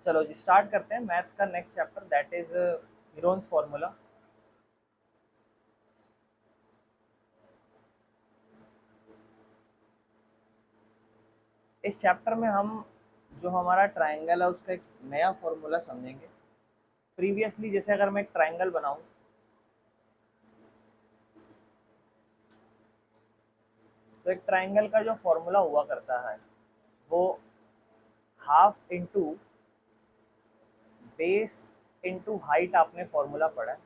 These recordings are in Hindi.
चलो जी स्टार्ट करते हैं मैथ्स का next chapter that is Heron's formula. इस चैप्टर में हम जो हमारा ट्रायंगल है उसका एक नया फॉर्मूला समझेंगे। प्रीवियसली जैसे अगर मैं एक ट्रायंगल बनाऊं तो एक ट्रायंगल का जो फॉर्मूला हुआ करता है वो half into base into height. आपने फॉर्मूला पढ़ा है,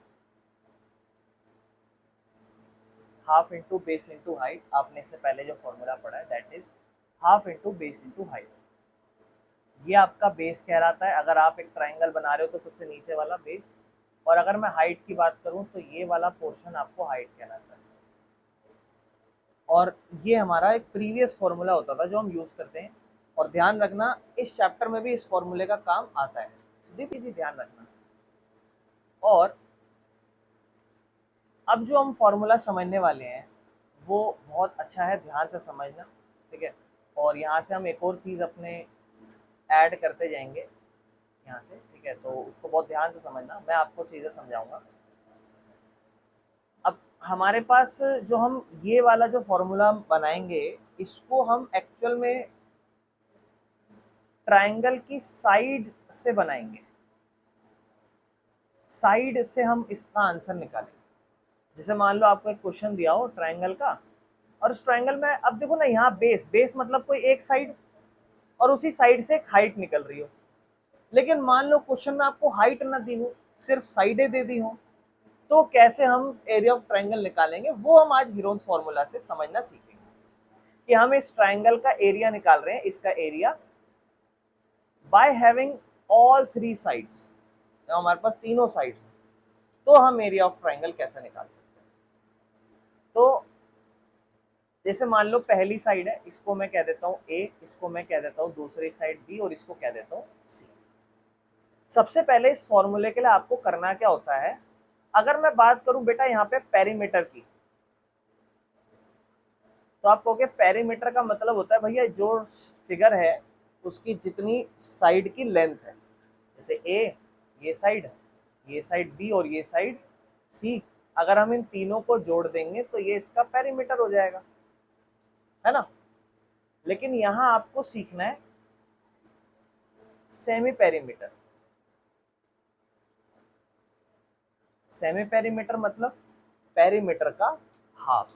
half into base into height. आपने इससे पहले जो फॉर्मूला पढ़ा है that is half into base into height. ये आपका बेस कहलाता है। अगर आप एक ट्रायंगल बना रहे हो तो सबसे नीचे वाला बेस, और अगर मैं हाइट की बात करूं तो ये वाला पोर्शन आपको हाइट कहलाता है। और ये हमारा एक प्रीवियस फॉर्मूला होता था जो हम यूज करते हैं। और ध्यान रखना इस चैप्टर में भी इस फॉर्मूले का काम आता है, दीदी जी ध्यान रखना। और अब जो हम फॉर्मूला समझने वाले हैं वो बहुत अच्छा है, ध्यान से समझना, ठीक है। और यहाँ से हम एक और चीज़ अपने ऐड करते जाएंगे यहाँ से, ठीक है। तो उसको बहुत ध्यान से समझना, मैं आपको चीज़ें समझाऊंगा। अब हमारे पास जो हम ये वाला जो फॉर्मूला बनाएंगे इसको हम एक्चुअल में ट्रायंगल की साइड से बनाएंगे। साइड से हम इसका आंसर निकालेंगे। जैसे मान लो आपको एक क्वेश्चन दिया हो ट्रायंगल का, और उस ट्रायंगल में अब देखो ना यहाँ बेस बेस मतलब कोई एक साइड, और उसी साइड से एक हाइट निकल रही हो। लेकिन मान लो क्वेश्चन में आपको हाइट ना दी हो, सिर्फ साइडें दे दी हो, तो कैसे हम एरिया ऑफ ट्रायंगल निकालेंगे वो हम आज हीरोन्स फॉर्मूला से समझना सीखेंगे। कि हम इस ट्रायंगल का एरिया निकाल रहे हैं, इसका area by having all three sides. हमारे पास तीनों साइड्स, तो हम एरिया ऑफ ट्रायंगल कैसे निकाल सकते हैं। तो जैसे मान लो पहली साइड है, इसको मैं कह देता हूँ ए, इसको मैं कह देता हूँ दूसरी साइड बी, और इसको कह देता हूँ सी। सबसे पहले इस फॉर्मूले के लिए आपको करना क्या होता है, अगर मैं बात करूं बेटा यहाँ पे पेरीमीटर की, तो आप कहोगे पेरीमीटर का मतलब होता है भैया जो फिगर है उसकी जितनी साइड की लेंथ है। जैसे ए ये साइड, ये साइड बी और ये साइड सी, अगर हम इन तीनों को जोड़ देंगे तो ये इसका पेरीमीटर हो जाएगा, है ना। लेकिन यहाँ आपको सीखना है सेमी पेरीमीटर। सेमी पेरीमीटर मतलब पेरीमीटर का हाफ,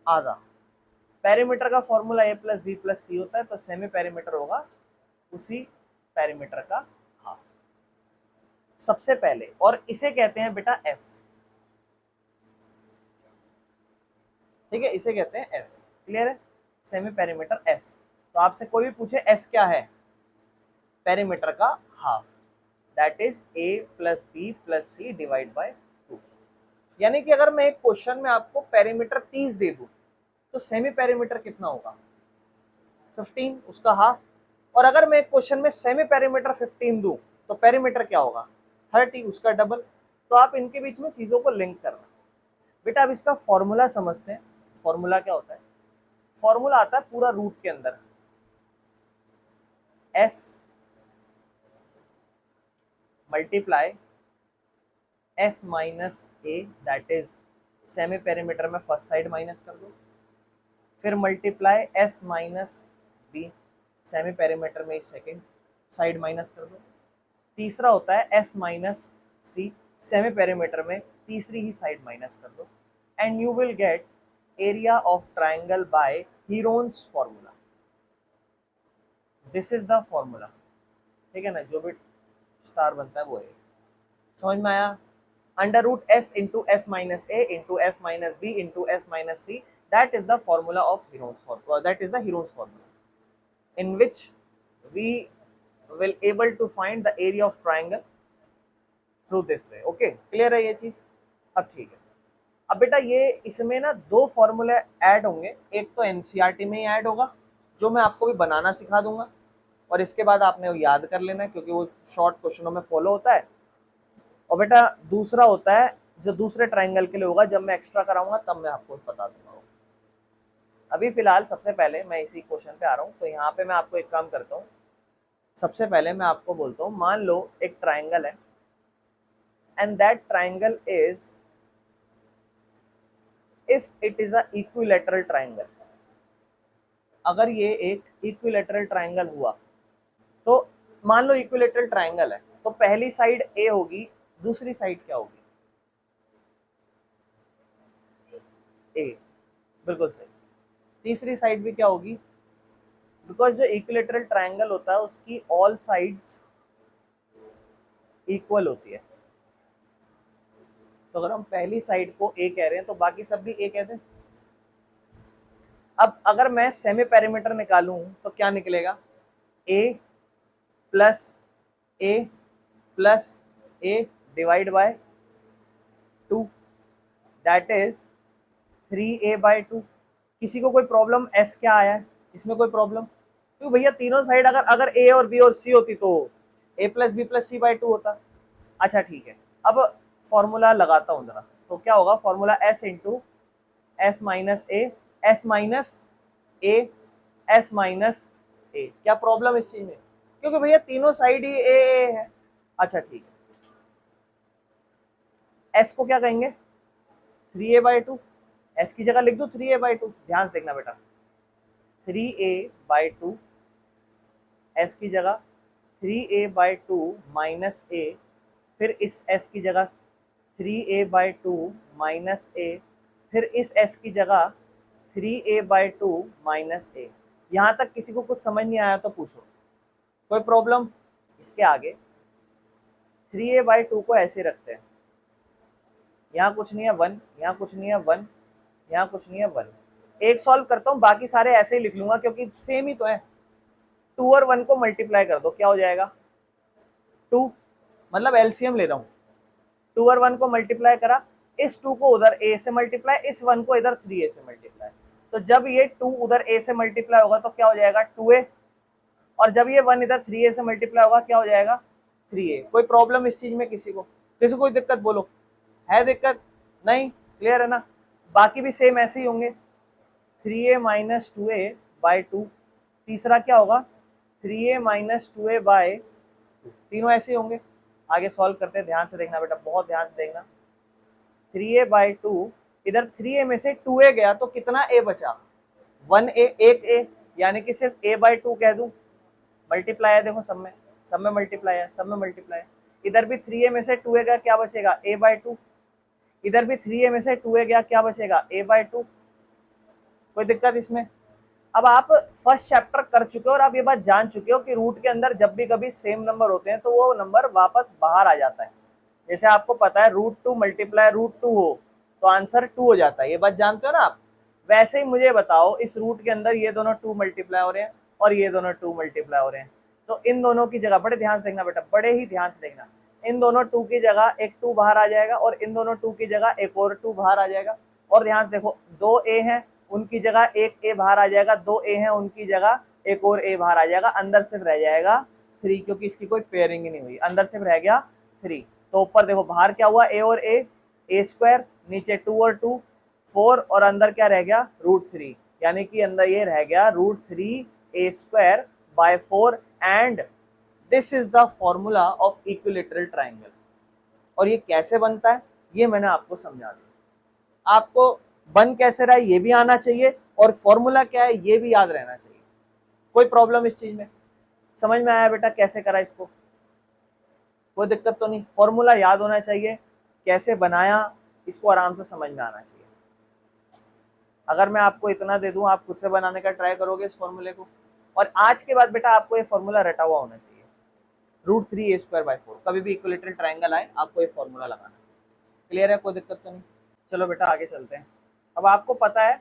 आधा। पेरीमीटर का फॉर्मूला ए प्लस बी प्लस सी होता है, तो सेमी पेरीमीटर होगा उसी पेरीमीटर का हाफ सबसे पहले, और इसे कहते हैं बेटा एस, ठीक है, इसे कहते हैं एस। क्लियर है, सेमी पेरीमीटर एस। तो आपसे कोई भी पूछे एस क्या है, पेरीमीटर का half, that is A plus B plus C divide by 2। यानी कि अगर मैं एक क्वेश्चन में आपको पेरीमीटर 30 दे दूं तो सेमी पेरीमीटर कितना होगा, 15, उसका हाफ। और अगर मैं एक क्वेश्चन में सेमी पेरीमीटर 15 दूं तो पेरीमीटर क्या होगा, 30, उसका डबल। तो आप इनके बीच में चीजों को लिंक करना। बेटा अब इसका फॉर्मूला समझते हैं। फॉर्मूला क्या होता है, फॉर्मूला आता है पूरा रूट के अंदर, S multiply S minus A, that is semi perimeter में फर्स्ट साइड माइनस कर दो, फिर multiply S minus B, semi perimeter में सेकेंड साइड माइनस कर दो। तीसरा होता है S minus C, semi perimeter में तीसरी ही साइड माइनस कर दो, and you will get area of triangle by Heron's formula. This is the formula, ठीक है ना, जो भी स्टार बनता है वो है। समझ में आया, under root S into S minus A into S minus B into S minus C, that is the formula of Heron's formula, that is the Heron's formula, in which we will able to find the area of triangle through this way. Okay, clear है ये चीज। अब ठीक है, अब बेटा ये इसमें ना दो फॉर्मूले ऐड होंगे, एक तो एनसीईआरटी में ही ऐड होगा जो मैं आपको भी बनाना सिखा दूंगा, और इसके बाद आपने वो याद कर लेना है क्योंकि वो शॉर्ट क्वेश्चनों में फॉलो होता है। और बेटा दूसरा होता है जो दूसरे ट्राइंगल के लिए होगा, जब मैं एक्स्ट्रा कराऊंगा तब मैं आपको बता दूंगा। अभी फिलहाल सबसे पहले मैं इसी क्वेश्चन पे आ रहा हूँ, तो यहाँ पे मैं आपको एक काम करता हूँ, सबसे पहले मैं आपको बोलता हूँ, मान लो एक ट्राइंगल है and that triangle is, if it is a equilateral triangle, अगर ये एक इक्विलैटरल ट्राइंगल हुआ तो मान लो इक्विलैटरल ट्राइंगल है तो पहली साइड ए होगी, दूसरी साइड क्या होगी? ए, बिल्कुल सही। तीसरी साइड भी क्या होगी? बिकॉज जो इक्विलैटरल ट्राइंगल होता है उसकी ऑल साइड्स इक्वल होती है, तो अगर हम पहली साइड को ए कह रहे हैं तो बाकी सब भी ए कहते हैं। अब अगर मैं सेमी पेरीमीटर निकालूं तो क्या निकलेगा? A plus A plus A divide by 2, that is 3a/2। किसी को कोई प्रॉब्लम? एस क्या आया है इसमें, कोई प्रॉब्लम? क्यों भैया, तीनों साइड अगर अगर ए और बी और सी होती तो a plus B plus C by 2 होता। अच्छा ठीक है, अब फॉर्मूला लगाता हूँ जरा, तो क्या होगा? Formula S into S minus A, S minus A, S minus A. क्या प्रॉब्लम इस चीज में? क्योंकि भैया तीनों साइड ही ए है। अच्छा ठीक है, एस को क्या कहेंगे? 3a/2। एस की जगह लिख दो 3a/2, ध्यान से देखना बेटा, 3a/2, एस की जगह 3a/2 माइनस ए, फिर इस एस की जगह 3a/2 माइनस ए, फिर इस एस की जगह 3a/2 माइनस ए। यहाँ तक किसी को कुछ समझ नहीं आया तो पूछो, कोई प्रॉब्लम? इसके आगे 3a/2 को ऐसे रखते हैं, यहाँ कुछ नहीं है 1, यहाँ कुछ नहीं है 1, यहाँ कुछ नहीं है 1। एक सॉल्व करता हूँ, बाकी सारे ऐसे ही लिख लूंगा क्योंकि सेम ही तो है। 2 और 1 को मल्टीप्लाई कर दो, क्या हो जाएगा? 2, मतलब एलसीएम ले रहा हूँ। 2 और 1 को मल्टीप्लाई करा, इस 2 को उधर a से मल्टीप्लाई, इस 1 को इधर 3a से मल्टीप्लाई, तो जब ये 2 उधर a से मल्टीप्लाई होगा तो क्या हो जाएगा? 2a, और जब ये 1 इधर 3a से मल्टीप्लाई होगा क्या हो जाएगा? 3a। कोई प्रॉब्लम इस चीज में? किसी को कोई दिक्कत? बोलो, है दिक्कत? नहीं, क्लियर है ना? बाकी भी सेम ऐसे ही होंगे, 3a माइनस 2a/2। तीसरा क्या होगा? 3a minus 2a/2। तीनों ऐसे ही होंगे। आगे सॉल्व करते हैं, ध्यान से देखना बेटा, बहुत ध्यान से देखना। 3a/2, इधर 3a में से 2a गया तो कितना a बचा? 1a, एक a, यानी कि सिर्फ a/2 कह दूं। मल्टीप्लाई है, देखो सब में मल्टीप्लाई है, सब में मल्टीप्लाई है। इधर भी 3a में से 2a गया, क्या बचेगा? a/2। इधर भी 3a में से 2a गया, क्या बचेगा? a/2। कोई दिक्कत इसमें? अब आप फर्स्ट चैप्टर कर चुके हो और आप ये बात जान चुके हो कि रूट के अंदर जब भी कभी सेम नंबर होते हैं तो वो नंबर वापस बाहर आ जाता है। जैसे आपको पता है √2 मल्टीप्लाई √2 हो तो आंसर 2 हो जाता है, ये बात जानते हो ना आप? वैसे ही मुझे बताओ, इस रूट के अंदर ये दोनों 2 मल्टीप्लाई हो रहे हैं और ये दोनों 2 मल्टीप्लाई हो रहे हैं, तो इन दोनों की जगह, बड़े ध्यान से देखना बेटा, बड़े ही ध्यान से देखना, इन दोनों 2 की जगह एक 2 बाहर आ जाएगा और इन दोनों 2 की जगह एक और 2 बाहर आ जाएगा। और ध्यान से देखो, 2 ए हैं, उनकी जगह एक ए बाहर आ जाएगा, 2 ए हैं, उनकी जगह एक और ए बाहर आ जाएगा, अंदर सिर्फ रह जाएगा 3, क्योंकि इसकी कोई पेयरिंग ही नहीं हुई, अंदर सिर्फ रह गया 3। तो ऊपर देखो बाहर क्या हुआ? ए और ए स्क्वायर, नीचे 2 और 2 4, और अंदर क्या रह गया? √3, यानी कि अंदर ये रह गया √3a²/4। And this is the formula of equilateral triangle. और ये कैसे बनता है ये मैंने आपको समझा दिया। आपको बन कैसे रहा है ये भी आना चाहिए और फॉर्मूला क्या है ये भी याद रहना चाहिए। कोई प्रॉब्लम इस चीज में? समझ में आया बेटा कैसे करा इसको? कोई दिक्कत तो नहीं? फॉर्मूला याद होना चाहिए, कैसे बनाया इसको आराम से समझ में आना चाहिए। अगर मैं आपको इतना दे दूं, आप खुद से बनाने का ट्राई करोगे इस फॉर्मूले को, और आज के बाद बेटा आपको ये फॉर्मूला रटा हुआ होना चाहिए। √3a²/4, कभी भी इक्विलैटरल ट्राइंगल आए आपको ये फॉर्मूला लगाना। क्लियर है? कोई दिक्कत तो नहीं? चलो बेटा आगे चलते हैं। अब आपको पता है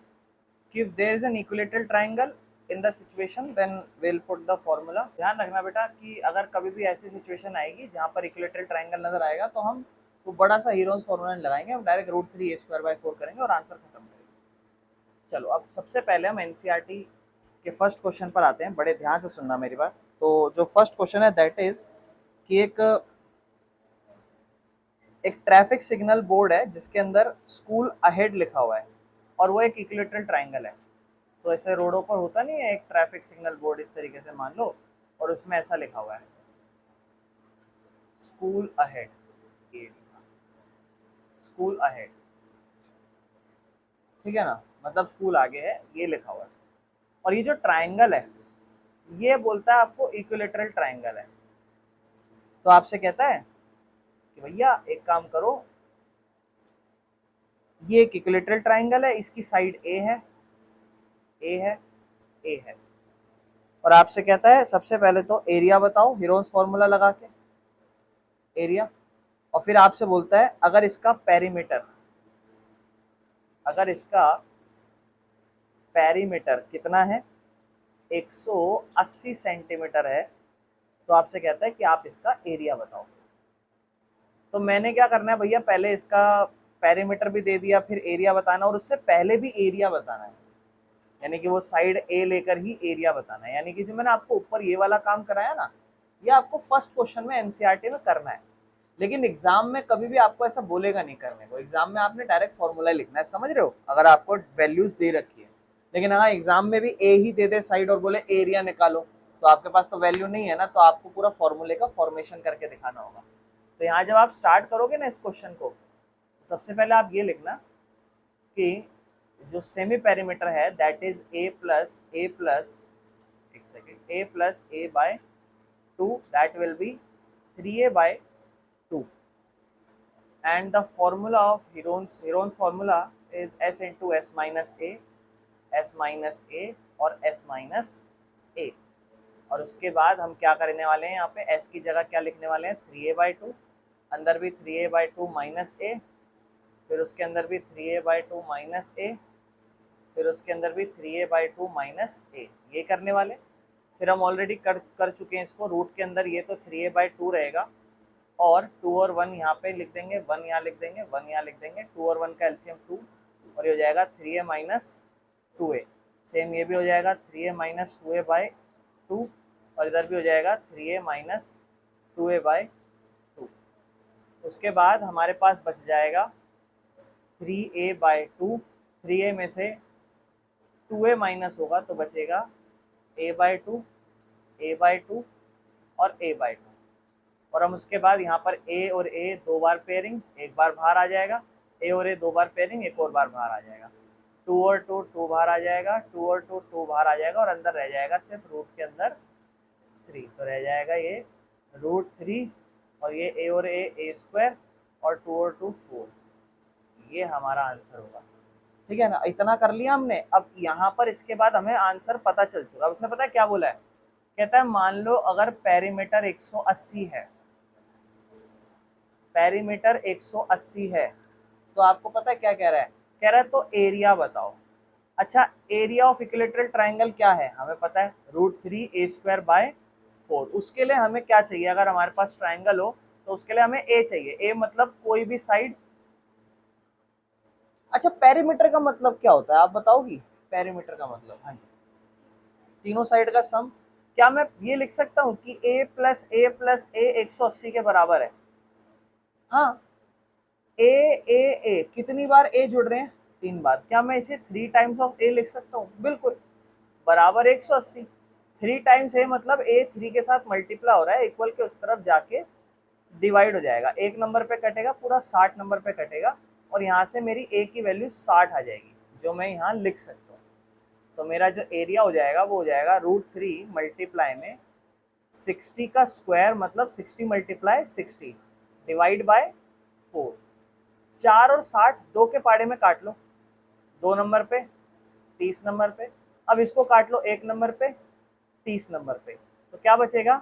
कि if there is an equilateral triangle in the situation then we'll put the formula। ध्यान रखना बेटा कि अगर कभी भी ऐसी सिचुएशन आएगी जहाँ पर इक्विलेटरल ट्राइंगल नजर आएगा तो हम वो बड़ा सा हीरोज फॉर्मूला लगाएंगे, हम डायरेक्ट √3a²/4 करेंगे और आंसर खत्म करेंगे। चलो अब सबसे पहले हम एनसीईआरटी के फर्स्ट क्वेश्चन पर आते हैं, बड़े ध्यान से सुनना मेरी बात। तो जो फर्स्ट क्वेश्चन है दैट इज कि एक ट्रैफिक सिग्नल बोर्ड है जिसके अंदर स्कूल अहेड लिखा हुआ है और वो एक इक्विलेटरल ट्राइंगल है। तो ऐसे रोडों पर होता नहीं है एक ट्रैफिक सिग्नल बोर्ड, इस तरीके से मान लो और उसमें ऐसा लिखा हुआ है स्कूल अहेड, स्कूल अहेड, ठीक है ना, मतलब स्कूल आगे है, ये लिखा हुआ है। और ये जो ट्राइंगल है ये बोलता है आपको इक्विलेटरल ट्राइंगल है। तो आपसे कहता है कि भैया एक काम करो, ये एक इक्विलेटरल ट्राइंगल है, इसकी साइड ए है, ए है, ए है, और आपसे कहता है सबसे पहले तो एरिया बताओ हीरोन्स फॉर्मूला लगा के, एरिया, और फिर आपसे बोलता है अगर इसका पेरीमीटर, अगर इसका पेरीमीटर कितना है 180 सेंटीमीटर है, तो आपसे कहता है कि आप इसका एरिया बताओ। तो मैंने क्या करना है भैया, पहले इसका पेरीमीटर भी दे दिया, फिर एरिया बताना, और उससे पहले भी एरिया बताना है, यानी कि वो साइड ए लेकर ही एरिया बताना है। यानी कि जो मैंने आपको ऊपर ये वाला काम कराया ना, ये आपको फर्स्ट क्वेश्चन में एनसीईआरटी में करना है, लेकिन एग्जाम में कभी भी आपको ऐसा बोलेगा नहीं करने को। एग्जाम में आपने डायरेक्ट फॉर्मूला लिखना है, समझ रहे हो, अगर आपको वैल्यूज दे रखी है। लेकिन हाँ, एग्जाम में भी ए ही दे दे साइड और बोले एरिया निकालो, तो आपके पास तो वैल्यू नहीं है ना, तो आपको पूरा फॉर्मूले का फॉर्मेशन करके दिखाना होगा। तो यहाँ जब आप स्टार्ट करोगे ना इस क्वेश्चन को, तो सबसे पहले आप ये लिखना कि जो सेमी पेरीमीटर है दैट इज ए प्लस एक second, A plus A by 2, that will be 3a by 2, and the formula of Heron's formula is s into s minus a और s minus a। और उसके बाद हम क्या करने वाले हैं, यहाँ पे s की जगह क्या लिखने वाले हैं 3a/2, अंदर भी 3a/2 माइनस a, फिर उसके अंदर भी 3a/2 माइनस a, फिर उसके अंदर भी 3a/2 माइनस a, ये करने वाले। फिर हम ऑलरेडी कर चुके हैं इसको, रूट के अंदर ये तो 3a/2 रहेगा, और 2 और 1 यहाँ पे लिख देंगे, 1 यहाँ लिख देंगे, 1 यहाँ लिख देंगे, 2 और 1 का एलसीएम 2, और ये हो जाएगा 3a माइनस 2a। सेम ये भी हो जाएगा 3a माइनस 2a बाई 2, और इधर भी हो जाएगा 3a माइनस 2a बाई 2। उसके बाद हमारे पास बच जाएगा 3a बाई 2, 3a में से 2a माइनस होगा तो बचेगा a बाई 2, a बाई 2 और a बाई 2। और हम उसके बाद यहाँ पर a और a दो बार पेयरिंग, एक बार बाहर आ जाएगा, a और a दो बार पेयरिंग, एक और बार बाहर आ जाएगा, 2 और 2 2 बाहर आ जाएगा, 2 और 2 2 बाहर आ जाएगा, और अंदर रह जाएगा सिर्फ रूट के अंदर 3, तो रह जाएगा ये रूट 3, और ये a और a स्क्वायर, और 2 और 2 4, ये हमारा आंसर होगा। ठीक है ना, इतना कर लिया हमने। अब यहाँ पर इसके बाद हमें आंसर पता चल चुका। अब उसने पता है क्या बोला है, कहता है मान लो अगर पेरीमीटर 180 है, पेरीमीटर 180 है, तो आपको पता है क्या कह रहा है, कह रहा है तो एरिया बताओ। अच्छा, एरिया ऑफ इक्विलेटरल ट्राइंगल क्या है हमें पता है, √3a²/4। उसके लिए हमें क्या चाहिए, अगर हमारे पास ट्राइंगल हो तो उसके लिए हमें ए चाहिए, ए मतलब कोई भी साइड। अच्छा, पेरीमीटर का मतलब क्या होता है आप बताओगी, पेरीमीटर का मतलब, हाँ जी, तीनों साइड का सम। क्या मैं ये लिख सकता हूँ कि a प्लस a 180 के बराबर है, हाँ, ए कितनी बार ए जुड़ रहे हैं, 3 बार, क्या मैं इसे 3 टाइम्स ऑफ ए लिख सकता हूँ, बिल्कुल, बराबर 180। 3 टाइम्स ए मतलब ए 3 के साथ मल्टीप्लाई हो रहा है, इक्वल के उस तरफ जाके डिवाइड हो जाएगा, एक नंबर पे कटेगा, पूरा 60 नंबर पे कटेगा, और यहाँ से मेरी ए की वैल्यू 60 आ जाएगी, जो मैं यहाँ लिख सकता हूँ। तो मेरा जो एरिया हो जाएगा वो हो जाएगा √3 मल्टीप्लाई में 60 का स्क्वायर, मतलब 60 मल्टीप्लाई 60 डिवाइड बाय 4। 4 और 60 दो के पाड़े में काट लो, 2 नंबर पे, 30 नंबर पे। अब इसको काट लो 1 नंबर पे, 30 नंबर पे, तो क्या बचेगा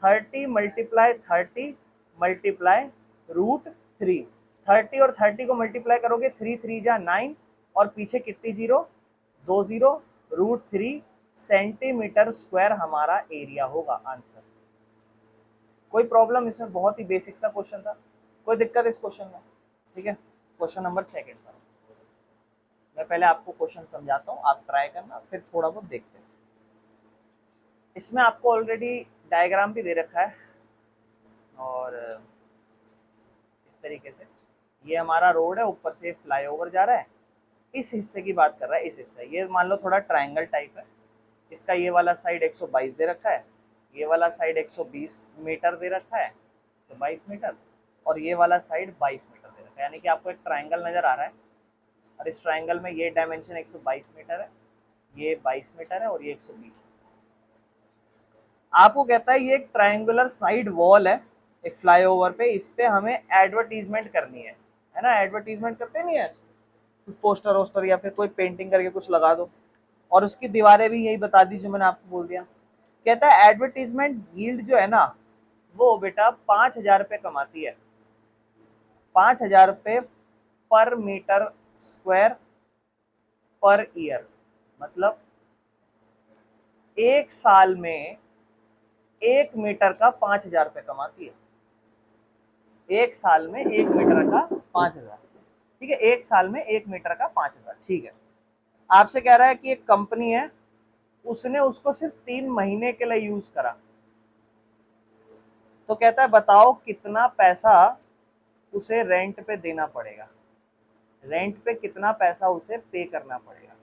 30 मल्टीप्लाई 30 मल्टीप्लाई √3। 30 और 30 को मल्टीप्लाई करोगे 3 3 जा 9, और पीछे कितनी जीरो, 2 जीरो, √3 सेंटीमीटर स्क्वायर हमारा एरिया होगा आंसर। कोई प्रॉब्लम इसमें, बहुत ही बेसिक सा क्वेश्चन था, कोई दिक्कत इस क्वेश्चन में। ठीक है, क्वेश्चन नंबर 2 पर मैं पहले आपको क्वेश्चन समझाता हूँ, आप ट्राई करना, फिर थोड़ा बहुत देखते हैं। इसमें आपको ऑलरेडी डायग्राम भी दे रखा है, और इस तरीके से ये हमारा रोड है, ऊपर से फ्लाईओवर जा रहा है, इस हिस्से की बात कर रहा है, इस हिस्से, ये मान लो थोड़ा ट्रायंगल टाइप है, इसका ये वाला साइड 122 दे रखा है, ये वाला साइड 120 मीटर दे रखा है, 122 मीटर, और ये वाला साइड 22 मीटर दे रखा है। यानी कि आपको एक ट्राइंगल नजर आ रहा है, और इस ट्राइंगल में ये डायमेंशन 122 मीटर है, ये 22 मीटर है, और ये 120। आपको कहता है ये एक ट्रायंगुलर साइड वॉल है एक फ्लाईओवर पे, इस पे हमें एडवर्टीजमेंट करनी है ना। एडवर्टीजमेंट करते नहीं है, कुछ पोस्टर वोस्टर या फिर कोई पेंटिंग करके कुछ लगा दो, और उसकी दीवारें भी यही बता दी जो मैंने आपको बोल दिया। कहता है एडवर्टीजमेंट यील्ड जो है ना, वो बेटा 5,000 रुपये कमाती है, 5,000 रुपये पर मीटर स्क्वायर पर ईयर। मतलब एक साल में 1 मीटर का 5,000 रुपये कमाती है। एक साल में 1 मीटर का 5,000, ठीक है, एक साल में 1 मीटर का 5,000, ठीक है। आपसे कह रहा है कि एक कंपनी है, उसने उसको सिर्फ 3 महीने के लिए यूज करा, तो कहता है बताओ कितना पैसा उसे रेंट पे देना पड़ेगा, रेंट पे कितना पैसा उसे पे करना पड़ेगा।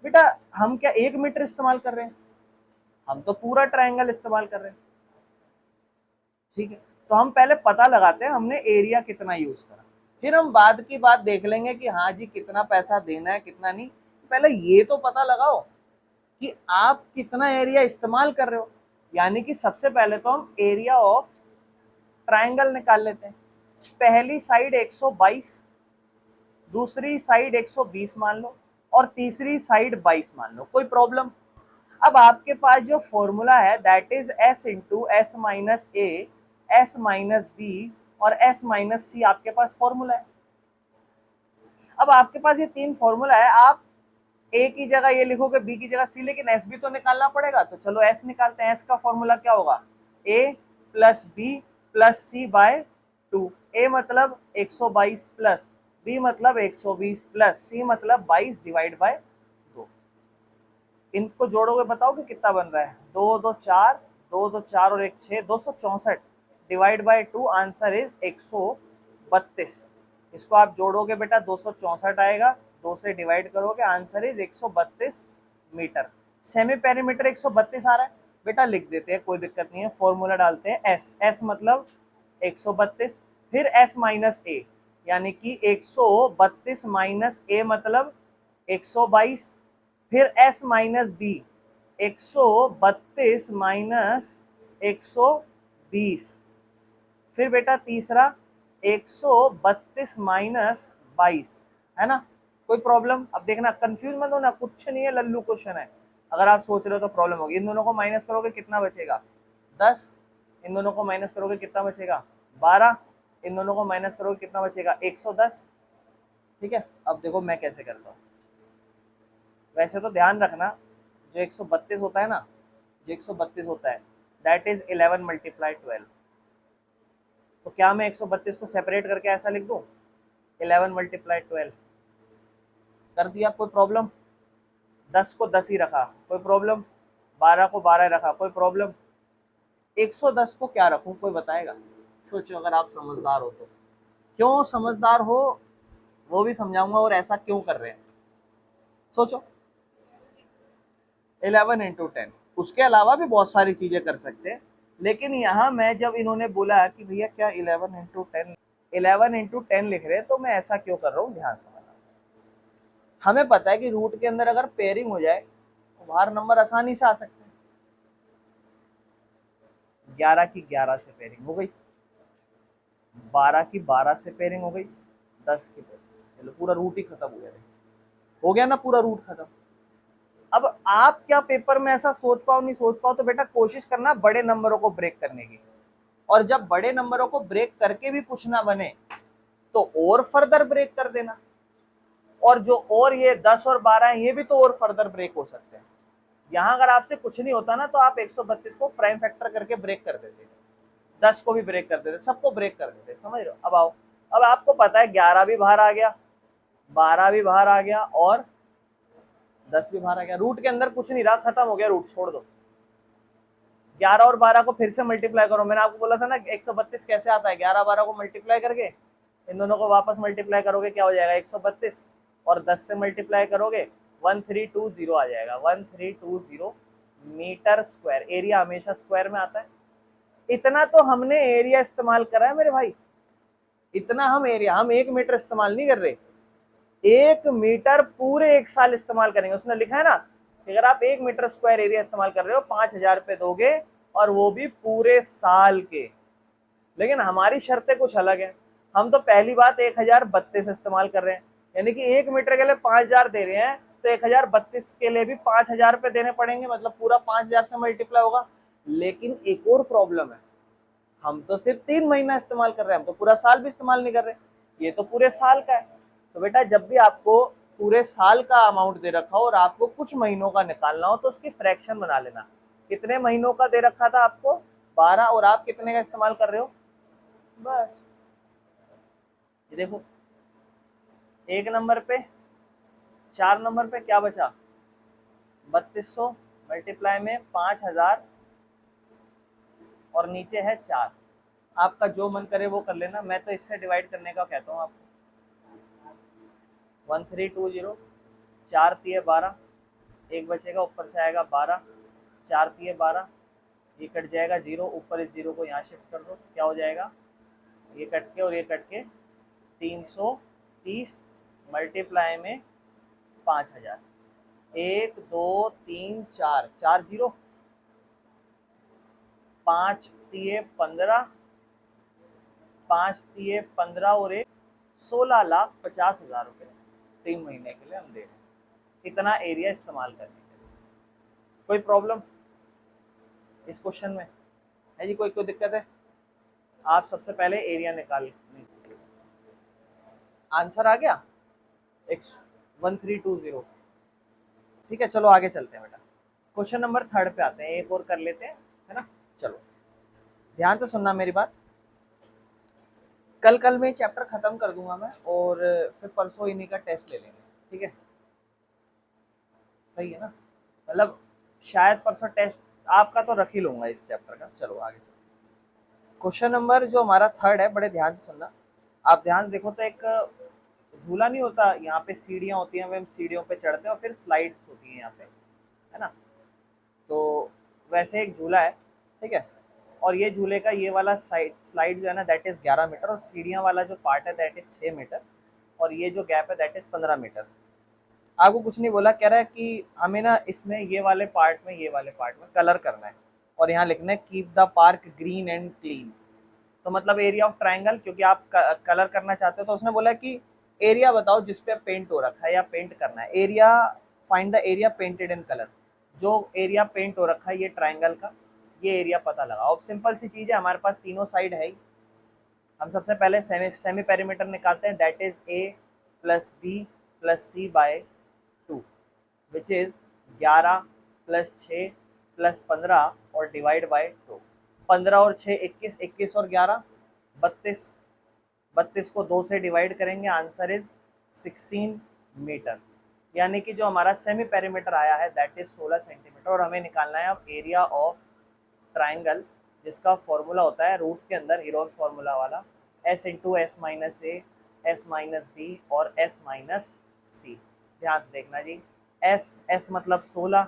बेटा हम क्या 1 मीटर इस्तेमाल कर रहे हैं, हम तो पूरा ट्रायंगल इस्तेमाल कर रहे हैं, ठीक है। तो हम पहले पता लगाते हैं हमने एरिया कितना यूज करा, फिर हम बाद की बात देख लेंगे कि हाँ जी कितना पैसा देना है कितना नहीं। पहले ये तो पता लगाओ कि आप कितना एरिया इस्तेमाल कर रहे हो। यानी कि सबसे पहले तो हम एरिया ऑफ ट्रायंगल निकाल लेते हैं। पहली साइड 122, दूसरी साइड 120 मान लो, और तीसरी साइड 22 मान लो, कोई प्रॉब्लम। अब आपके पास जो फॉर्मूला है that is S into S minus A, S minus B और एस माइनस सी, आपके पास फॉर्मूला है। अब आपके पास ये 3 फॉर्मूला है, आप ए की जगह ये लिखोगे, बी की जगह सी, लेकिन एस भी तो निकालना पड़ेगा, तो चलो एस निकालते हैं। एस का फॉर्मूला क्या होगा, ए plus B plus C by 2। ए मतलब 122 प्लस बी मतलब 120 प्लस सी मतलब 22 डिवाइड बाय 2। इनको जोड़ोगे बताओ कि कितना बन रहा है, 2 2 4, 2 2 4 और 1 6, 264 डिवाइड बाय 2, आंसर इज 132। इसको आप जोड़ोगे बेटा 264 आएगा, 2 से डिवाइड करोगे, answer is 132 metre. Semi perimeter 132 आ रहा है बेटा, लिख देते हैं कोई दिक्कत नहीं है। फॉर्मूला डालते हैं एस, एस मतलब 132, फिर एस माइनस ए, यानी कि 132 माइनस ए मतलब 122, फिर s माइनस बी 132 माइनस 120, फिर बेटा तीसरा 132 माइनस 22, है ना। कोई प्रॉब्लम? अब देखना कंफ्यूज मत होना, कुछ नहीं है, लल्लू क्वेश्चन है। अगर आप सोच रहे हो तो प्रॉब्लम होगी। इन दोनों को माइनस करोगे कितना बचेगा, 10। इन दोनों को माइनस करोगे कितना बचेगा, 12। इन दोनों को माइनस करोगे कितना बचेगा, 110। ठीक है, अब देखो मैं कैसे करता हूँ। वैसे तो ध्यान रखना, जो 132 होता है ना, जो 132 होता है दैट इज 11 मल्टीप्लाई 12। तो क्या मैं 132 को सेपरेट करके ऐसा लिख दूं, 11 मल्टीप्लाई 12 कर दिया, कोई प्रॉब्लम। 10 को 10 ही रखा, कोई प्रॉब्लम। 12 को 12 रखा, कोई प्रॉब्लम। 110 को क्या रखूं, कोई बताएगा? सोचो अगर आप समझदार हो तो। क्यों समझदार हो वो भी समझाऊंगा, और ऐसा क्यों कर रहे हैं सोचो। 11 इंटू 10, उसके अलावा भी बहुत सारी चीजें कर सकते हैं, लेकिन यहाँ मैं जब इन्होंने बोला कि भैया क्या 11 इंटू 10, 11 इंटू 10 लिख रहे हैं, तो मैं ऐसा क्यों कर रहा हूँ, ध्यान समझना। हमें पता है कि रूट के अंदर अगर पेयरिंग हो जाए तो बाहर नंबर आसानी से आ सकते हैं। 11 की 11 से पेयरिंग हो गई, 12 की 12 से पेयरिंग हो गई, 10 की 10, चलो पूरा रूट ही खत्म हो गया ना, पूरा रूट खत्म। अब आप क्या पेपर में ऐसा सोच पाओ नहीं सोच पाओ, तो बेटा कोशिश करना बड़े नंबरों को ब्रेक करने की, और जब बड़े नंबरों को ब्रेक करके भी कुछ ना बने तो और फर्दर ब्रेक कर देना। और जो और ये 10 और 12 है, ये भी तो और फर्दर ब्रेक हो सकते हैं। यहाँ अगर आपसे कुछ नहीं होता ना, तो आप 132 को प्राइम फैक्टर करके ब्रेक कर देते, 10 को भी ब्रेक कर देते, सबको ब्रेक कर देते, समझ रहे हो। अब आओ, अब आपको पता है 11 भी बाहर आ गया, 12 भी बाहर आ गया, और 10 भी बाहर आ गया। रूट के अंदर कुछ नहीं रहा, खत्म हो गया रूट, छोड़ दो। 11 और 12 को फिर से मल्टीप्लाई करो। मैंने आपको बोला था ना 132 कैसे आता है, 11 12 को मल्टीप्लाई करके इन दोनों को वापस मल्टीप्लाई करोगे, क्या हो जाएगा 132, और 10 से मल्टीप्लाई करोगे 1320 आ जाएगा, 1320 मीटर स्क्वायर, एरिया हमेशा स्क्वायर में आता है। इतना तो हमने एरिया इस्तेमाल करा है मेरे भाई, इतना हम एरिया, हम 1 मीटर इस्तेमाल नहीं कर रहे, 1 मीटर पूरे 1 साल इस्तेमाल करेंगे। उसने लिखा है ना कि अगर आप 1 मीटर स्क्वायर एरिया इस्तेमाल कर रहे हो 5,000 रुपये दोगे, और वो भी पूरे साल के। लेकिन हमारी शर्तें कुछ अलग है, हम तो पहली बात 1032 इस्तेमाल कर रहे हैं, यानी कि 1 मीटर के लिए 5,000 दे रहे हैं, तो 1032 के लिए भी 5,000 रुपये देने पड़ेंगे, मतलब पूरा 5,000 से मल्टीप्लाई होगा। लेकिन एक और प्रॉब्लम है, हम तो सिर्फ 3 महीना इस्तेमाल कर रहे हैं, हम तो पूरा साल भी इस्तेमाल नहीं कर रहे, ये तो पूरे साल का है। तो बेटा जब भी आपको पूरे साल का अमाउंट दे रखा हो और आपको कुछ महीनों का निकालना हो तो उसकी फ्रैक्शन बना लेना। कितने महीनों का दे रखा था आपको? 12, और आप कितने का इस्तेमाल कर रहे हो? बस ये देखो, 1 नंबर पे, 4 नंबर पे क्या बचा? 3200 मल्टीप्लाई में 5,000 और नीचे है 4। आपका जो मन करे वो कर लेना, मैं तो इससे डिवाइड करने का कहता हूँ आपको। 1320, 4 तिये 12, एक बचेगा, ऊपर से आएगा 12, 4 तिये 12, ये कट जाएगा 0, ऊपर इस 0 को यहाँ शिफ्ट कर दो, क्या हो जाएगा? ये कट के और ये कट के 330 मल्टीप्लाई में 5,000, 1 2 3 4, 4 0, 5 तिये 15, 5 तिये 15 और 1 16,50,000 रुपये 3 महीने के लिए हम दे रहे हैं, इतना एरिया इस्तेमाल करने के लिए। कोई प्रॉब्लम इस क्वेश्चन में है जी? कोई दिक्कत है? आप सबसे पहले एरिया निकाल, आंसर आ गया 1320। ठीक है, चलो आगे चलते हैं बेटा, क्वेश्चन नंबर 3 पे आते हैं, एक और कर लेते हैं, है ना? चलो ध्यान से सुनना मेरी बात, कल में चैप्टर खत्म कर दूंगा मैं, और फिर परसों इन्हीं का टेस्ट ले लेंगे, ठीक है? सही है ना? मतलब शायद परसों टेस्ट आपका तो रख ही लूंगा इस चैप्टर का। चलो आगे चलते, क्वेश्चन नंबर जो हमारा 3 है, बड़े ध्यान से सुनना। आप ध्यान से देखो तो एक झूला नहीं होता, यहाँ पे सीढ़ियाँ होती हैं, हम सीढ़ियों पे चढ़ते हैं और फिर स्लाइड्स होती हैं यहाँ पे, है ना? तो वैसे एक झूला है, ठीक है? और ये झूले का ये वाला स्लाइड जो है ना, दैट इज़ 11 मीटर, और सीढ़ियाँ वाला जो पार्ट है दैट इज़ 6 मीटर, और ये जो गैप है दैट इज़ 15 मीटर। आपको कुछ नहीं बोला, कह रहा है कि हमें ना इसमें ये वाले पार्ट में कलर करना है, और यहाँ लिखना है keep the park green and clean. तो मतलब एरिया ऑफ ट्राइंगल, क्योंकि आप कलर करना चाहते हो, तो उसने बोला कि एरिया बताओ जिस पे पेंट हो रखा है या पेंट करना है, area, find the area painted in colour. जो एरिया पेंट हो रखा है ये ट्राइंगल का, ये एरिया पता लगाओ। अब सिंपल सी चीज़ है, हमारे पास तीनों साइड है ही। हम सबसे पहले सेमी पेरीमीटर निकालते हैं, that is A plus B plus C by 2, which is 11 plus 6 plus 15 और डिवाइड बाय 2। 15 और 6 21, 21 और 11 32, 32 को 2 से डिवाइड करेंगे, आंसर इज 16 मीटर। यानी कि जो हमारा सेमी पेरीमीटर आया है दैट इज 16 सेंटीमीटर। और हमें निकालना है अब एरिया ऑफ ट्राइंगल, जिसका फॉर्मूला होता है रूट के अंदर हीरोल्स फार्मूला वाला, s into S minus A, S minus B और एस माइनस सी। ध्यान से देखना जी, एस मतलब 16,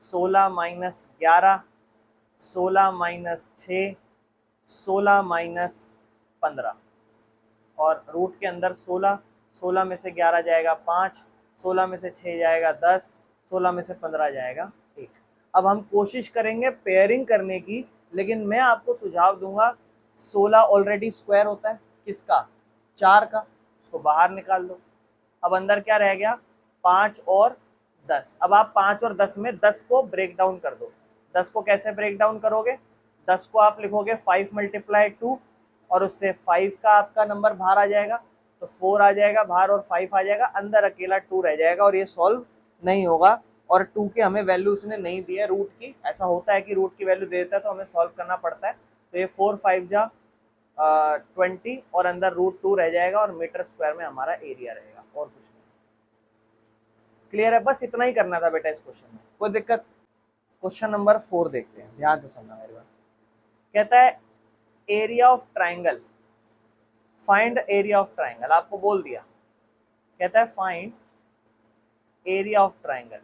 16 माइनस 11, 16 माइनस 6, 16 माइनस 15, और रूट के अंदर 16, 16 में से 11 जाएगा 5, 16 में से 6 जाएगा 10, 16 में से 15 जाएगा 1। अब हम कोशिश करेंगे पेयरिंग करने की, लेकिन मैं आपको सुझाव दूंगा 16 ऑलरेडी स्क्वायर होता है किसका? 4 का, उसको बाहर निकाल दो। अब अंदर क्या रह गया? 5 और 10। अब आप 5 और 10 में 10 को ब्रेक डाउन कर दो। 10 को कैसे ब्रेक डाउन करोगे? 10 को आप लिखोगे 5 मल्टीप्लाई 2, और उससे 5 का आपका नंबर बाहर आ जाएगा, तो 4 आ जाएगा बाहर और 5 आ जाएगा, अंदर अकेला 2 रह जाएगा, और ये सॉल्व नहीं होगा। और 2 की हमें वैल्यू उसने नहीं दी है रूट की, ऐसा होता है कि रूट की वैल्यू दे देता है तो हमें सॉल्व करना पड़ता है। तो ये 4 5 जा 20, और अंदर √2 रह जाएगा, और मीटर स्क्वायर में हमारा एरिया रहेगा, और कुछ नहीं। क्लियर है? बस इतना ही करना था बेटा इस क्वेश्चन में, कोई दिक्कत? क्वेश्चन नंबर 4 देखते हैं, ध्यान से सुनना मेरी बात। कहता है area of triangle, find area of triangle, आपको बोल दिया। कहता है find area of triangle,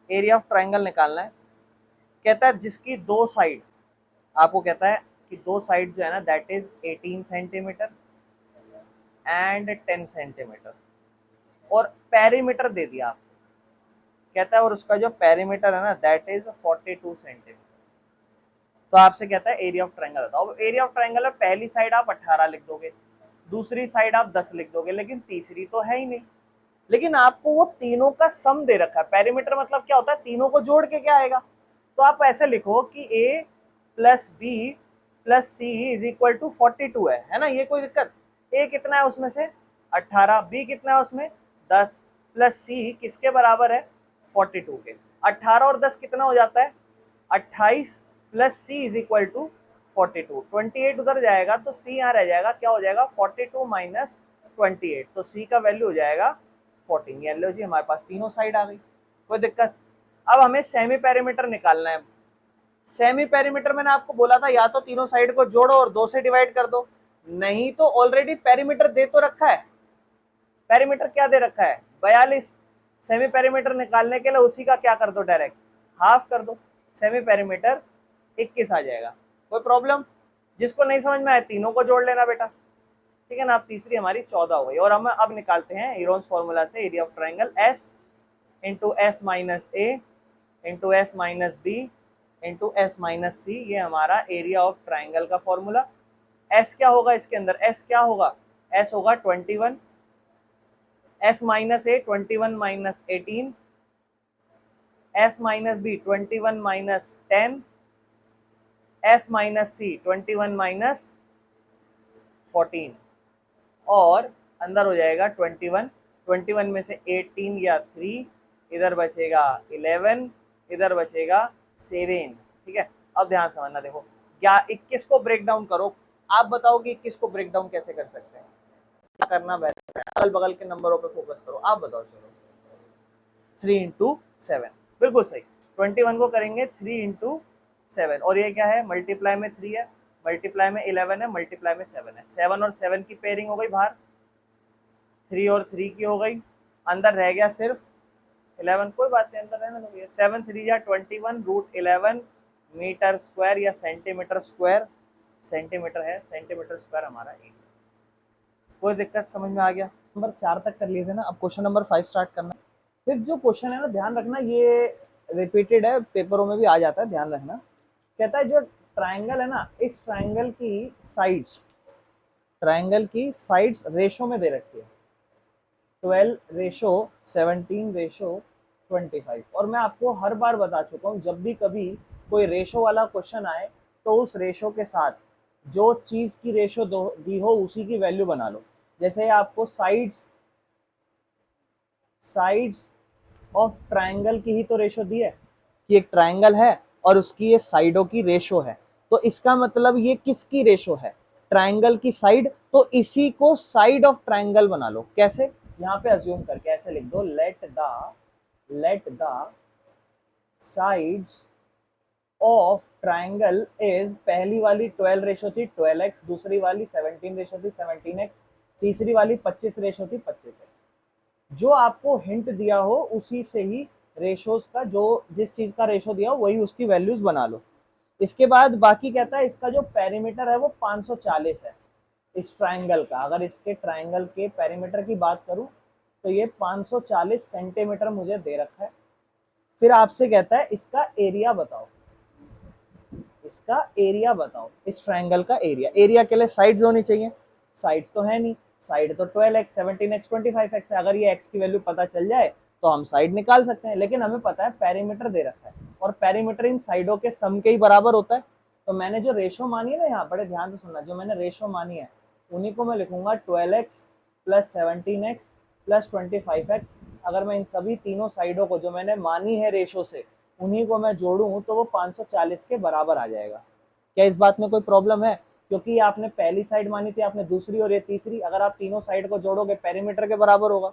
area of triangle निकालना है। कहता है जिसकी दो साइड, आपको कहता है कि दो साइड जो है ना that is 18 centimetre and 10 centimetre, और पेरीमीटर दे दिया आप, कहता है और उसका जो पेरीमीटर है ना दैट इज 42 सेंटीमीटर। तो आपसे कहता है एरिया ऑफ ट्रायंगल बताओ। एरिया ऑफ ट्रायंगल में पहली साइड आप 18 लिख दोगे, दूसरी साइड आप 10 लिख दोगे, लेकिन तीसरी तो है ही नहीं। लेकिन आपको वो तीनों का सम दे रखा है। पेरीमीटर मतलब क्या होता है, तीनों को जोड़ के क्या आएगा। तो आप ऐसे लिखो कि a plus B plus C is equal to 42 है ना, ये कोई दिक्कत। a कितना है उसमें से 18, b कितना है उसमें 10, प्लस c किसके बराबर है 42 के। 18 और 10 कितना हो जाता है 28, plus c is equal to 42। 28 उधर जाएगा तो c यहाँ रह जाएगा, क्या हो जाएगा 42 माइनस 28, तो c का वैल्यू हो जाएगा 14। ये लो जी हमारे पास तीनों साइड आ गई, कोई दिक्कत। अब हमें सेमी पेरीमीटर निकालना है। सेमी पेरीमीटर मैंने आपको बोला था या तो तीनों साइड को जोड़ो और 2 से डिवाइड कर दो, नहीं तो ऑलरेडी पेरीमीटर दे तो रखा है। पेरीमीटर क्या दे रखा है 42। सेमी पेरीमीटर निकालने के लिए उसी का क्या कर दो, डायरेक्ट हाफ कर दो, सेमी पेरीमीटर 21 आ जाएगा। कोई प्रॉब्लम, जिसको नहीं समझ में आए तीनों को जोड़ लेना बेटा, ठीक है ना। अब तीसरी हमारी 14 हो गई। और हम अब निकालते हैं हीरोन्स फॉर्मूला से area of triangle, S into S minus A into S minus B into S minus C, ये हमारा एरिया ऑफ ट्राइंगल का फॉर्मूला। एस क्या होगा इसके अंदर, एस क्या होगा, एस होगा 21, S minus A 21 minus 18, S minus B 21 minus 10, S minus C 21 minus 14, और अंदर हो जाएगा 21। 21 में से 18 या 3, इधर बचेगा 11, इधर बचेगा 7, ठीक है। अब ध्यान समझना, देखो क्या 21 को ब्रेक डाउन करो, आप बताओ कि 21 को ब्रेक डाउन कैसे कर सकते हैं, क्या करना बेहतर है, अगल बगल के नंबरों पे फोकस करो, आप बताओ। चलो 3 इंटू 7, बिल्कुल सही। 21 को करेंगे 3 इंटू 7, और ये क्या है मल्टीप्लाई में 3 है, मल्टीप्लाई में 11 है, मल्टीप्लाई में 7 है। 7 और 7 की पेयरिंग हो गई बाहर, 3 और 3 की हो गई, अंदर रह गया सिर्फ 11, कोई बात नहीं अंदर रहने दो। 7 3 या 21 रूट 11 मीटर स्क्वायर या सेंटीमीटर स्क्वायर, सेंटीमीटर है, सेंटीमीटर स्क्वायर हमारा एरिया। कोई दिक्कत, समझ में आ गया। नंबर 4 तक कर लिए थे ना, अब क्वेश्चन नंबर 5 स्टार्ट करना। फिर जो क्वेश्चन है ना ध्यान रखना, ये रिपीटेड है, पेपरों में भी आ जाता है, ध्यान रखना। कहता है जो ट्राइंगल है ना, इस ट्राइंगल की साइड्स, ट्राइंगल की साइड्स रेशो में दे रखी है, 12 रेशो 17 रेशो 25। और मैं आपको हर बार बता चुका हूँ, जब भी कभी कोई रेशो वाला क्वेश्चन आए तो उस रेशो के साथ जो चीज की रेशो दी हो उसी की वैल्यू बना लो। जैसे आपको साइड्स ऑफ ट्राइंगल की ही तो रेशो दी है कि एक ट्राइंगल है और उसकी ये साइडों की रेशो है, तो इसका मतलब ये किसकी रेशो है, ट्राइंगल की साइड, तो इसी को साइड ऑफ ट्राइंगल बना लो। कैसे, यहाँ पे अज्यूम करके ऐसे लिख दो, let the sides of triangle is, पहली वाली 12 रेशो थी 12x, दूसरी वाली 17 रेशो थी 17x, तीसरी वाली 25 रेशो थी 25x। जो आपको हिंट दिया हो उसी से ही रेशोज का, जो जिस चीज का रेशो दिया हो वही उसकी वैल्यूज बना लो। इसके बाद बाकी कहता है इसका जो पेरीमीटर है वो 540 है इस ट्राइंगल का। अगर इसके ट्राइंगल के पेरीमीटर की बात करूं तो ये 540 सेंटीमीटर मुझे दे रखा है। फिर आपसे कहता है इसका एरिया बताओ, इसका एरिया बताओ, इस ट्राइंगल का एरिया। एरिया के लिए साइड्स होनी चाहिए, साइड्स तो है नहीं, साइड तो 12x 17x 25x है। अगर ये x की वैल्यू पता चल जाए तो हम साइड निकाल सकते हैं, लेकिन हमें पता है पेरीमीटर दे रखा है और पेरीमीटर इन साइडों के सम के ही बराबर होता है। तो मैंने जो रेशो मानी है ना, यहाँ बड़े ध्यान से सुनना, जो मैंने रेशो मानी है उन्हीं को मैं लिखूंगा 12x plus 17x plus 25x। अगर मैं इन सभी तीनों साइडों को जो मैंने मानी है रेशो से उन्हीं को मैं जोड़ूं तो वो 540 के बराबर आ जाएगा। क्या इस बात में कोई प्रॉब्लम है, क्योंकि आपने पहली साइड मानी थी, आपने दूसरी और ये तीसरी, अगर आप तीनों साइड को जोड़ोगे पेरीमीटर के बराबर होगा।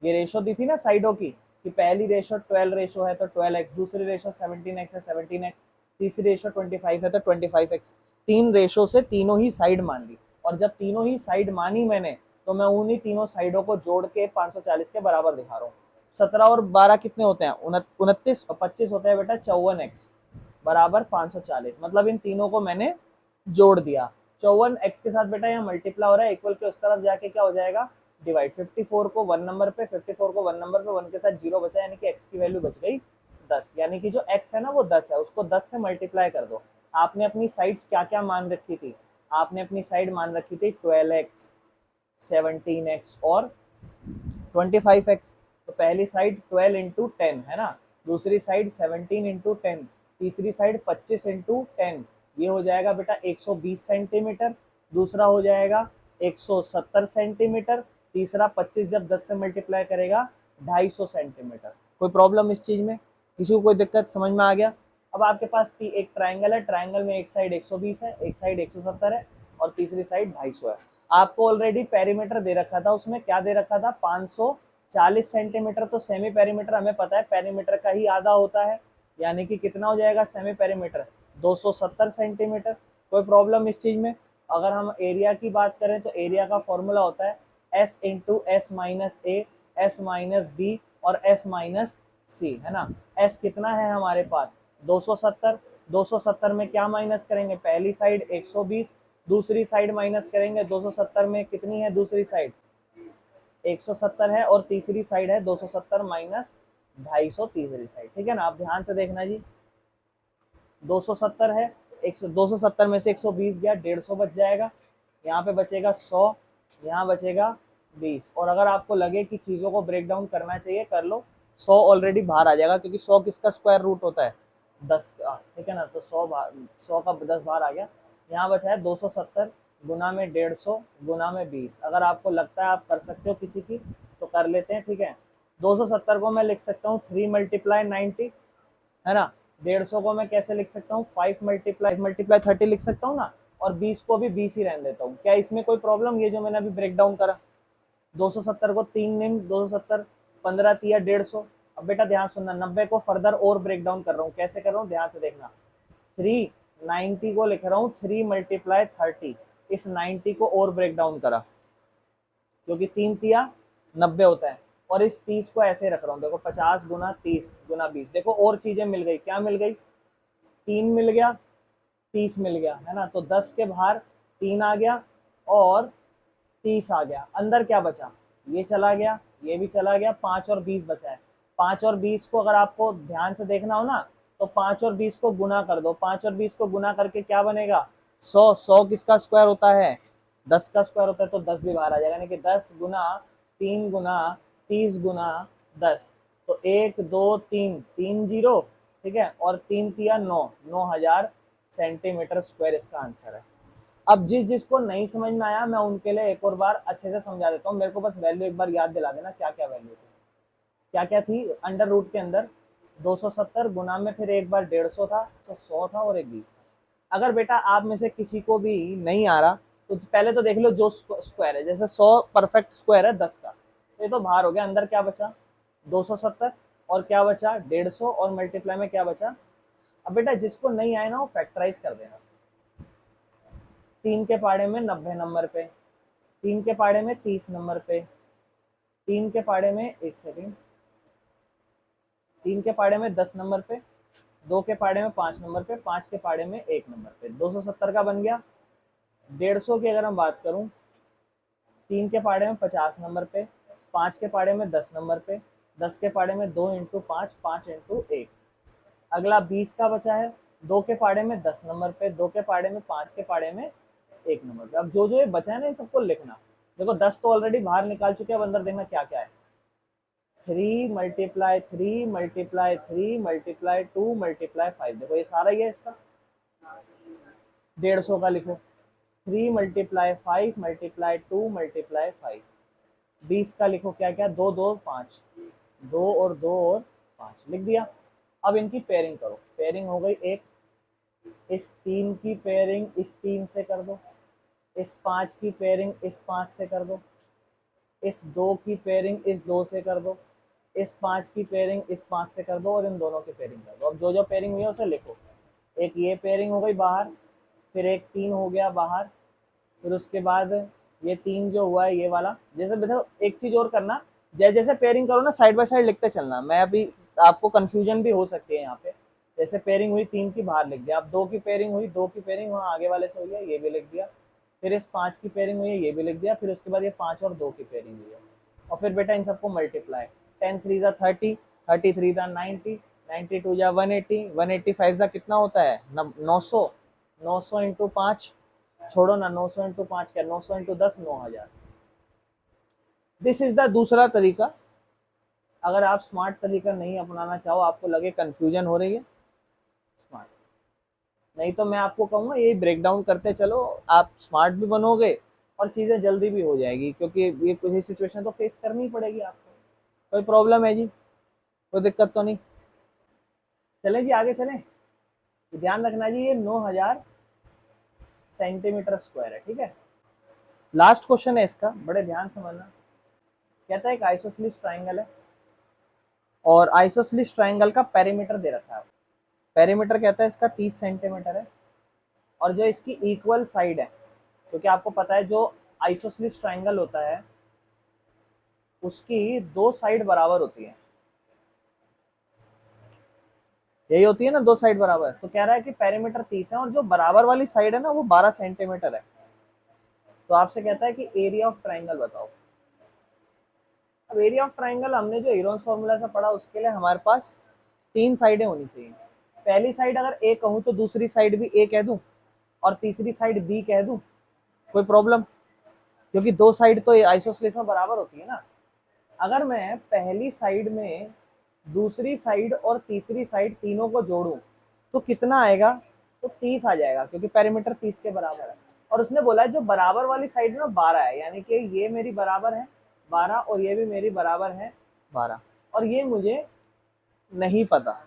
ये रेशो दी थी ना साइडों की कि पहली रेशो 12 रेशो है तो 12x, दूसरी रेशो 17x है 17x, तीसरी रेशो 25 है तो 25x। तीन रेशो से तीनों ही साइड मान ली, और जब तीनों ही साइड मानी मैंने तो मैं उन्हीं तीनों साइडों को जोड़ के 540 के बराबर दिखा रहा हूँ। 17 और 12 कितने होते हैं 29, और 25 होता है बेटा 54x। बराबर 540, मतलब इन तीनों को मैंने जोड़ दिया। 54 x के साथ बेटा यहाँ मल्टीप्लाई हो रहा है, इक्वल के उस तरफ जाके क्या हो जाएगा, डिवाइड। 54 को 1 नंबर पे, 54 को 1 नंबर पे, 1 के साथ 0 बचा, यानी कि x की वैल्यू बच गई 10, यानी कि जो x है ना वो 10 है, उसको 10 से मल्टीप्लाई कर दो। आपने अपनी साइड्स क्या क्या मान रखी थी, आपने अपनी साइड मान रखी थी 12x, 17x और 25x। तो पहली साइड 12 इंटू 10 है ना, दूसरी साइड 17 इंटू 10, तीसरी साइड 25 इंटू 10, ये हो जाएगा बेटा 120 सेंटीमीटर। दूसरा हो जाएगा 170 सेंटीमीटर। तीसरा 25 जब 10 से मल्टीप्लाई करेगा 250 सेंटीमीटर। कोई प्रॉब्लम इस चीज में, किसी को कोई दिक्कत, समझ में आ गया। अब आपके पास एक ट्राइंगल है, ट्राइंगल में एक साइड 120 है, एक साइड 170 है और तीसरी साइड 250 है। आपको ऑलरेडी पेरीमीटर दे रखा था, उसमें क्या दे रखा था, 540 सेंटीमीटर। तो सेमी पेरीमीटर हमें पता है पेरीमीटर का ही आधा होता है, यानी कि कितना हो जाएगा सेमी पेरीमीटर, 270 सेंटीमीटर। कोई प्रॉब्लम इस चीज में। अगर हम एरिया की बात करें तो एरिया का फॉर्मूला होता है S into S minus A, S minus B और एस माइनस सी, है ना। एस कितना है हमारे पास 270, 270 में क्या माइनस करेंगे, पहली साइड 120, दूसरी साइड माइनस करेंगे 270 में कितनी है, दूसरी साइड 170 है और तीसरी साइड है 270 माइनस 250 तीसरी साइड, ठीक है ना। आप ध्यान से देखना जी, 270 है, 270 में से 120 गया, 150 बच जाएगा, यहाँ पे बचेगा 100, यहाँ बचेगा 20। और अगर आपको लगे कि चीज़ों को ब्रेक डाउन करना चाहिए कर लो, 100 ऑलरेडी बाहर आ जाएगा क्योंकि 100 किसका स्क्वायर रूट होता है, 10 का, ठीक है ना। तो 100 का 10 बाहर आ गया। यहाँ बचा है 270 गुना में 150 गुना में 20। अगर आपको लगता है आप कर सकते हो किसी की तो कर लेते हैं, ठीक है। 270 को मैं लिख सकता हूँ 3 मल्टीप्लाई 90, है ना। 150 को मैं कैसे लिख सकता हूँ 5 मल्टीप्लाई 30 लिख सकता हूँ ना, और 20 को भी 20 ही रहने देता हूँ। क्या इसमें कोई प्रॉब्लम, ये जो मैंने अभी ब्रेक डाउन करा, 270 को 3 निम 270, 15 तिया 150। अब बेटा ध्यान सुनना, 90 को फर्दर और ब्रेक डाउन कर रहा हूँ, कैसे कर रहा हूँ ध्यान से देखना। 390 को लिख रहा हूँ 3 मल्टीप्लाई 30, इस 90 को और ब्रेक डाउन करा क्योंकि 3 तिया 90 होता है, और इस 30 को ऐसे रख रहा हूँ, देखो 50 गुना 30 गुना 20, देखो और चीजें मिल गई, क्या मिल गई, 3 मिल गया, 30 मिल गया, है ना। तो 10 के बाहर 3 आ गया और 30 आ गया, अंदर क्या बचा, ये चला गया, ये भी चला गया, 5 और 20 बचा है। 5 और 20 को अगर आपको ध्यान से देखना हो ना, तो 5 और 20 को गुना कर दो, 5 और 20 को गुना करके क्या बनेगा 100, 100 किसका स्क्वायर होता है 10 का स्क्वायर होता है, तो 10 भी बाहर आ जाएगा, यानी कि 10 गुना 3 गुना 30 गुना 10, तो 1 2 3 3 जीरो, ठीक है, और 3 तिया 9, 9000 सेंटीमीटर स्क्वायर इसका आंसर है। अब जिस जिसको नहीं समझ में आया मैं उनके लिए एक और बार अच्छे से समझा देता हूँ, मेरे को बस वैल्यू एक बार याद दिला देना, क्या क्या वैल्यू थी, क्या क्या थी अंडर रूट के अंदर, 270 गुना में फिर एक बार 150 था, 100 था और एक 20 था। अगर बेटा आप में से किसी को भी नहीं आ रहा तो पहले तो देख लो जो स्क्वायर है, जैसे 100 परफेक्ट स्क्वायर है 10 का, ये तो बाहर हो गया, अंदर क्या बचा 270 और क्या बचा 150 और मल्टीप्लाई में क्या बचा। अब बेटा जिसको नहीं आए ना वो फैक्टराइज कर देना, 3 के पाड़े में 90 नंबर पे, 3 के पाड़े में 30 नंबर पे, 3 के पाड़े में एक सेकेंड, 3 के पाड़े में 10 नंबर पे, 2 के पाड़े में 5 नंबर पे, 5 के पाड़े में 1 नंबर पे, 270 का बन गया। 150 की अगर हम बात करूं, 3 के पाड़े में 50 नंबर पे, 5 के पाड़े में 10 नंबर पे, 10 के पाड़े में 2 इंटू 5, 5 इंटू 1। अगला 20 का बचा है, 2 के पाड़े में 10 नंबर पे, 2 के पाड़े में 5 के पाड़े में 1 नंबर पे। अब जो जो ये बचा है ना इन सबको लिखना, देखो 10 तो ऑलरेडी बाहर निकाल चुके हैं, अब अंदर देखना क्या क्या है, 3 मल्टीप्लाई 3 मल्टीप्लाई 3 मल्टीप्लाई 2 मल्टीप्लाई 5, देखो ये सारा ही है इसका। 150 का लिखो 3 मल्टीप्लाई 5 मल्टीप्लाई 2 मल्टीप्लाई 5। 20 का लिखो क्या क्या, 2 2 5, 2 और 2 और 5 लिख दिया। अब इनकी पेयरिंग करो, पेयरिंग हो गई एक, इस 3 की पेयरिंग इस 3 से कर दो, इस 5 की पेयरिंग इस 5 से कर दो, इस 2 की पेयरिंग इस 2 से कर दो, इस 5 की पेयरिंग इस 5 से कर दो और इन दोनों की पेयरिंग कर दो। अब जो जो पेयरिंग हुई है उसे लिखो, एक ये पेयरिंग हो गई बाहर, फिर एक 3 हो गया बाहर, फिर उसके बाद ये 3 जो हुआ है ये वाला। जैसे देखो एक चीज और करना, जैसे जैसे पेयरिंग करो ना साइड बाय साइड लिखते चलना, मैं अभी आपको कंफ्यूजन भी हो सकती है यहाँ पे। जैसे पेयरिंग हुई 3 की बाहर लिख दिया, अब 2 की पेयरिंग हुई, 2 की पेयरिंग वहाँ आगे वाले से हुई है, ये भी लिख दिया, फिर इस 5 की पेयरिंग हुई है, ये भी लिख दिया, फिर उसके बाद ये 5 और 2 की पेयरिंग हुई है, और फिर बेटा इन सबको मल्टीप्लाई, 10 3 जा 30, 33 जा 90, 92 जा 180, 185 जा कितना होता है 900, 900 इंटू 5, छोड़ो ना, 900 इंटू 5 क्या, 900 इंटू 10 9000। दिस इज द दूसरा तरीका। अगर आप स्मार्ट तरीका नहीं अपनाना चाहो, आपको लगे कंफ्यूजन हो रही है, स्मार्ट, नहीं तो मैं आपको कहूँगा ये ब्रेक डाउन करते चलो, आप स्मार्ट भी बनोगे और चीज़ें जल्दी भी हो जाएगी, क्योंकि ये कुछ सिचुएशन तो फेस करनी पड़ेगी आपको। कोई प्रॉब्लम है जी, कोई दिक्कत तो नहीं? चलें जी आगे चलें। ध्यान रखना जी, ये 9000 सेंटीमीटर स्क्वायर है, ठीक है। लास्ट क्वेश्चन है इसका, बड़े ध्यान से समझना। कहता है एक आइसोसेलेस ट्राइंगल है और आइसोसेलेस ट्राइंगल का पेरीमीटर दे रखा है। पेरीमीटर कहता है इसका 30 सेंटीमीटर है, और जो इसकी इक्वल साइड है, क्योंकि आपको पता है जो आइसोसेलेस ट्राइंगल होता है उसकी 2 साइड बराबर होती है, यही होती है ना, 2 साइड बराबर। तो कह रहा है कि पेरीमीटर 30 है और जो बराबर वाली साइड है ना वो 12 सेंटीमीटर है। तो आपसे कहता है कि एरिया ऑफ ट्राइंगल बताओ। अब एरिया ऑफ ट्राइंगल हमने जो हीरोन्स फॉर्मूला से पढ़ा उसके लिए हमारे पास 3 साइडें होनी चाहिए। पहली साइड अगर ए कहूँ तो दूसरी साइड भी ए कह दूं और तीसरी साइड बी कह दूं, कोई प्रॉब्लम? क्योंकि 2 साइड तो आइसोसेलेस में बराबर होती है ना। अगर मैं पहली साइड में दूसरी साइड और तीसरी साइड तीनों को जोड़ूं तो कितना आएगा? तो 30 आ जाएगा, क्योंकि पेरीमीटर 30 के बराबर है। और उसने बोला है जो बराबर वाली साइड में 12 है, यानी कि ये मेरी बराबर है 12 और ये भी मेरी बराबर है 12, और ये मुझे नहीं पता,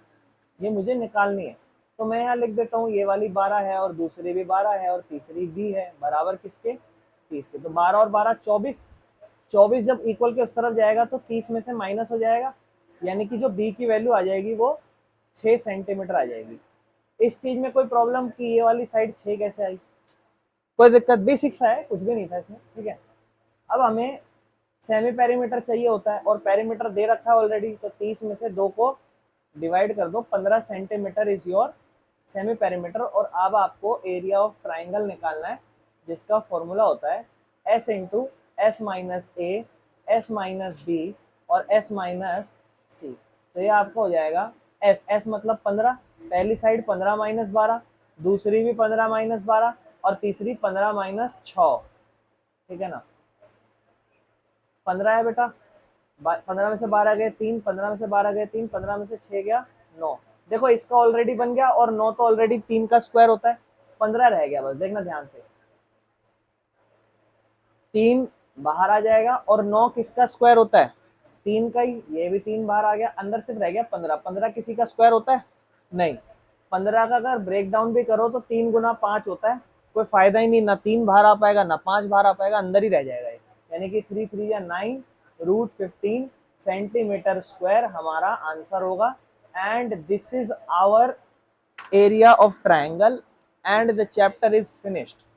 ये मुझे निकालनी है। तो मैं यहाँ लिख देता हूँ ये वाली 12 है और दूसरी भी 12 है और तीसरी भी है, बराबर किसके? 30 के। तो 12 और 12 24, 24 जब इक्वल के उस तरफ जाएगा तो 30 में से माइनस हो जाएगा, यानी कि जो बी की वैल्यू आ जाएगी वो 6 सेंटीमीटर आ जाएगी। इस चीज में कोई प्रॉब्लम कि ये वाली साइड 6 कैसे आई? कोई दिक्कत? बेसिक सा है, कुछ भी नहीं था इसमें, ठीक है। अब हमें सेमी पेरीमीटर चाहिए होता है और पेरीमीटर दे रखा है ऑलरेडी, तो 30 में से 2 को डिवाइड कर दो, 15 centimetre is your semi perimeter. और अब आपको एरिया ऑफ ट्राइंगल निकालना है, जिसका फॉर्मूला होता है S into S minus A, S minus B और एस माइनस सी। तो ये आपको हो जाएगा एस, एस मतलब 15, पहली साइड 15 माइनस 12, दूसरी भी 15 माइनस 12 और तीसरी 15 माइनस 6, ठीक है ना। 15 है बेटा, 15 में से 12 गए 3, 15 में से 12 गए 3, 15 में से 6 गया 9। देखो इसका ऑलरेडी बन गया, और 9 तो ऑलरेडी 3 का स्क्वायर होता है, 15 रह गया, बस देखना ध्यान से, 3 बाहर आ जाएगा और 9 किसका स्क्वायर होता है? 3 का ही, ये भी 3 बाहर आ गया, अंदर सिर्फ रह गया 15। 15 किसी का स्क्वायर होता है? नहीं। 15 का अगर ब्रेक डाउन भी करो तो 3 गुना 5 होता है, कोई फायदा ही नहीं, ना 3 बाहर आ पाएगा ना 5 बाहर आ पाएगा, अंदर ही रह जाएगा ये। यानी कि 3 3 या 9 रूट 15 सेंटीमीटर स्क्वायर हमारा आंसर होगा। And this is our area of triangle and the chapter is finished.